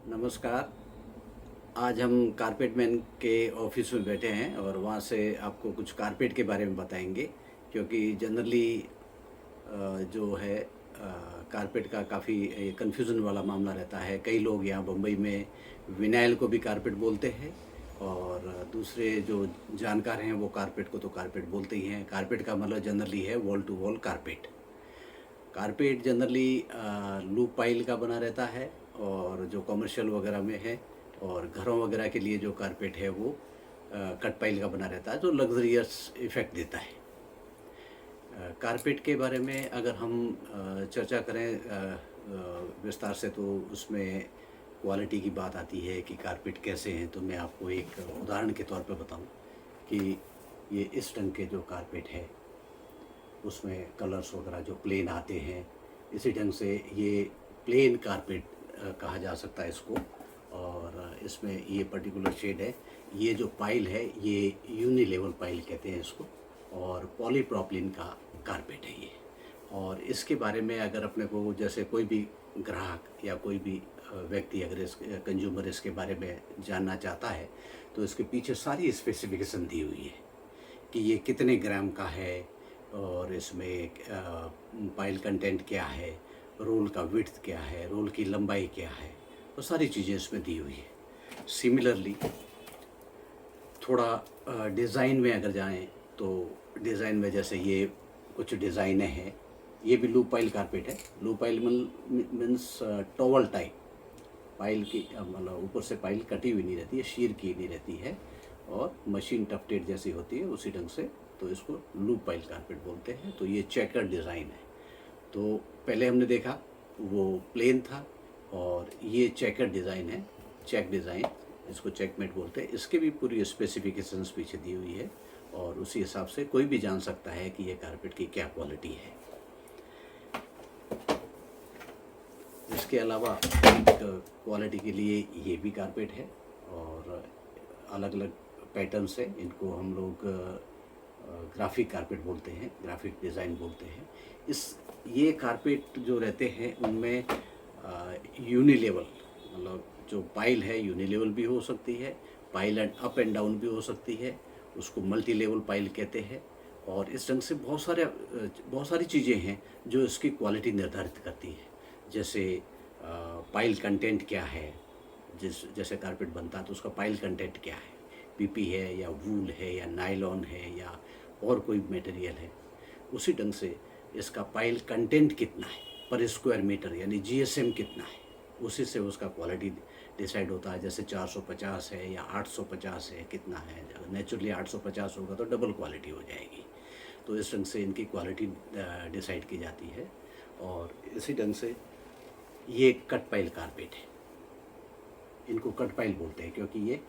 नमस्कार। आज हम कारपेट मैन के ऑफिस में बैठे हैं और वहाँ से आपको कुछ कारपेट के बारे में बताएंगे, क्योंकि जनरली जो है कारपेट का काफ़ी कन्फ्यूज़न वाला मामला रहता है। कई लोग यहाँ बम्बई में विनाइल को भी कारपेट बोलते हैं और दूसरे जो जानकार हैं वो कारपेट को तो कारपेट बोलते ही हैं। कारपेट का मतलब जनरली है wall to wall carpet. Carpet generally loop pile का बना रहता है और जो कमर्शियल वगैरह में है, और घरों वगैरह के लिए जो कारपेट है वो कट पाइल का बना रहता है, जो लग्जरियस इफ़ेक्ट देता है। कारपेट के बारे में अगर हम चर्चा करें विस्तार से, तो उसमें क्वालिटी की बात आती है कि कारपेट कैसे हैं। तो मैं आपको एक उदाहरण के तौर पे बताऊं कि ये इस ढंग के जो कारपेट है उसमें कलर्स वगैरह जो प्लेन आते हैं, इसी ढंग से ये प्लेन कारपेट कहा जा सकता है इसको। और इसमें ये पर्टिकुलर शेड है, ये जो पाइल है ये यूनिलेवल पाइल कहते हैं इसको, और पॉलीप्रोपिलीन का कारपेट है ये। और इसके बारे में अगर अपने को, जैसे कोई भी ग्राहक या कोई भी व्यक्ति अगर इस कंज्यूमर इसके बारे में जानना चाहता है, तो इसके पीछे सारी स्पेसिफिकेशन दी हुई है कि ये कितने ग्राम का है, और इसमें पाइल कंटेंट क्या है, रोल का विड्थ क्या है, रोल की लंबाई क्या है, वो सारी चीज़ें इसमें दी हुई है। सिमिलरली थोड़ा डिज़ाइन में अगर जाएं, तो डिज़ाइन में जैसे ये कुछ डिज़ाइनें हैं, ये भी लूप पाइल कारपेट है। Loop pile means towel type pile की, मतलब ऊपर से पाइल कटी हुई नहीं रहती है, शीर की नहीं रहती है, और मशीन टफ्टेड जैसी होती है उसी ढंग से, तो इसको लूप पाइल कारपेट बोलते हैं। तो ये चेकर डिज़ाइन है। तो पहले हमने देखा वो प्लेन था, और ये चेकर डिज़ाइन है, चेक डिज़ाइन, इसको चेकमेट बोलते हैं। इसके भी पूरी स्पेसिफिकेशंस पीछे दी हुई है, और उसी हिसाब से कोई भी जान सकता है कि ये कारपेट की क्या क्वालिटी है। इसके अलावा क्वालिटी के लिए ये भी कारपेट है, और अलग अलग पैटर्न्स हैं। इनको हम लोग ग्राफिक कारपेट बोलते हैं, ग्राफिक डिज़ाइन बोलते हैं। ये कारपेट जो रहते हैं उनमें यूनिलेवल, मतलब जो पाइल है यूनिलेवल भी हो सकती है, pile and up and down भी हो सकती है, उसको मल्टी लेवल पाइल कहते हैं। और इस ढंग से बहुत सारी चीज़ें हैं जो इसकी क्वालिटी निर्धारित करती है। जैसे पाइल कंटेंट क्या है, जैसे कारपेट बनता है तो उसका पाइल कंटेंट क्या है, पीपी है या वूल है या नायलॉन है या और कोई मटेरियल है। उसी ढंग से इसका पाइल कंटेंट कितना है पर स्क्वायर मीटर, यानी जीएसएम कितना है, उसी से उसका क्वालिटी डिसाइड होता है। जैसे 450 है या 850 है, कितना है। नेचुरली 850 होगा तो डबल क्वालिटी हो जाएगी। तो इस ढंग से इनकी क्वालिटी डिसाइड की जाती है। और इसी ढंग से ये कट पाइल कारपेट है, इनको कट पाइल बोलते हैं क्योंकि ये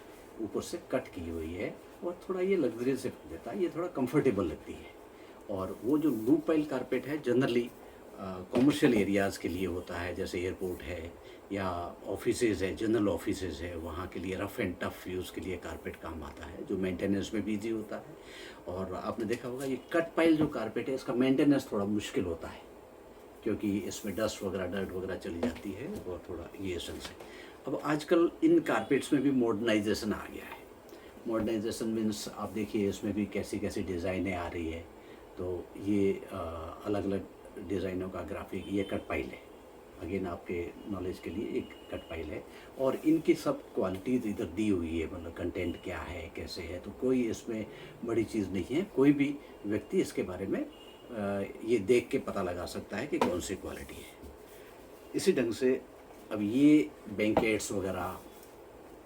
ऊपर से कट की हुई है, और थोड़ा ये लग्जरियस इफेक्ट देता है, ये थोड़ा कंफर्टेबल लगती है। और वो जो लूप पाइल कारपेट है जनरली कॉमर्शियल एरियाज़ के लिए होता है, जैसे एयरपोर्ट है या ऑफिसेज़ है, जनरल ऑफिसेज़ है, वहाँ के लिए रफ़ एंड टफ़ यूज़ के लिए कारपेट काम आता है, जो मेंटेनेंस में भी ईजी होता है। और आपने देखा होगा ये कट पाइल जो कारपेट है इसका मेंटेनेंस थोड़ा मुश्किल होता है, क्योंकि इसमें डस्ट वगैरह, डर्ट वगैरह चली जाती है, और थोड़ा ये सेंस है। अब आजकल इन कारपेट्स में भी मॉडर्नाइजेशन आ गया है। मॉडर्नाइजेशन मीन्स आप देखिए इसमें भी कैसी कैसी डिज़ाइनें आ रही है। तो ये अलग अलग डिज़ाइनों का ग्राफिक, ये कट पाइल है, अगेन आपके नॉलेज के लिए एक कट पाइल है। और इनकी सब क्वालिटीज़ इधर दी हुई है, मतलब कंटेंट क्या है, कैसे है। तो कोई इसमें बड़ी चीज़ नहीं है, कोई भी व्यक्ति इसके बारे में ये देख के पता लगा सकता है कि कौन सी क्वालिटी है। इसी ढंग से अब ये बैंकेट्स वगैरह,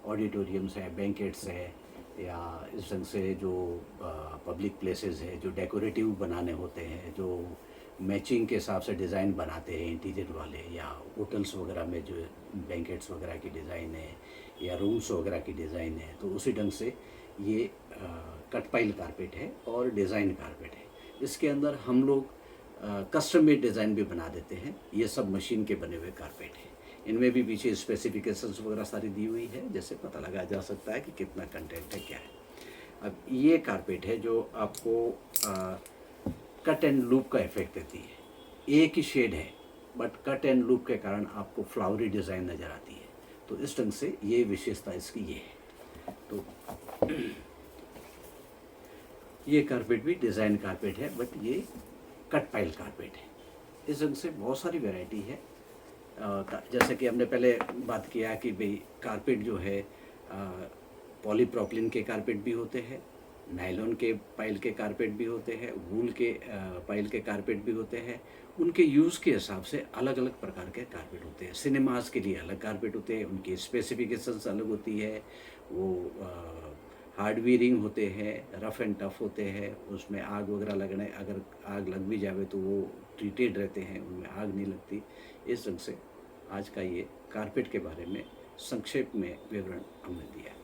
ऑडिटोरियम्स है, बैंकेट्स है, या इस ढंग से जो पब्लिक प्लेसेस है, जो डेकोरेटिव बनाने होते हैं, जो मैचिंग के हिसाब से डिज़ाइन बनाते हैं इंटीरियर वाले, या होटल्स वगैरह में जो बैंकेट्स वगैरह की डिज़ाइन है, या रूम्स वगैरह की डिज़ाइन है, तो उसी ढंग से ये कट पाइल कारपेट है और डिज़ाइन कारपेट है। इसके अंदर हम लोग कस्टम मेड डिज़ाइन भी बना देते हैं। ये सब मशीन के बने हुए कारपेट हैं। इनमें भी पीछे स्पेसिफिकेशंस वगैरह सारी दी हुई है, जैसे पता लगा जा सकता है कि कितना कंटेंट है, क्या है। अब ये कारपेट है जो आपको कट एंड लूप का इफेक्ट देती है। एक ही शेड है, बट कट एंड लूप के कारण आपको फ्लावरी डिज़ाइन नज़र आती है। तो इस ढंग से ये विशेषता इसकी ये है। तो ये कारपेट भी डिज़ाइन कारपेट है, बट ये कट पाइल कारपेट है। इस ढंग से बहुत सारी वैरायटी है। जैसे कि हमने पहले बात किया कि भाई कारपेट जो है पॉलीप्रोपिलीन के कारपेट भी होते हैं, नायलॉन के पाइल के कारपेट भी होते हैं, वूल के पाइल के कारपेट भी होते हैं। उनके यूज़ के हिसाब से अलग अलग प्रकार के कारपेट होते हैं। सिनेमास के लिए अलग कारपेट होते हैं, उनकी स्पेसिफिकेशंस अलग होती है। वो हार्ड वीरिंग होते हैं, रफ़ एंड टफ़ होते हैं, उसमें आग वगैरह लगने, अगर आग लग भी जावे तो वो ट्रीटेड रहते हैं, उनमें आग नहीं लगती। इस ढंग से आज का ये कारपेट के बारे में संक्षेप में विवरण हमने दिया।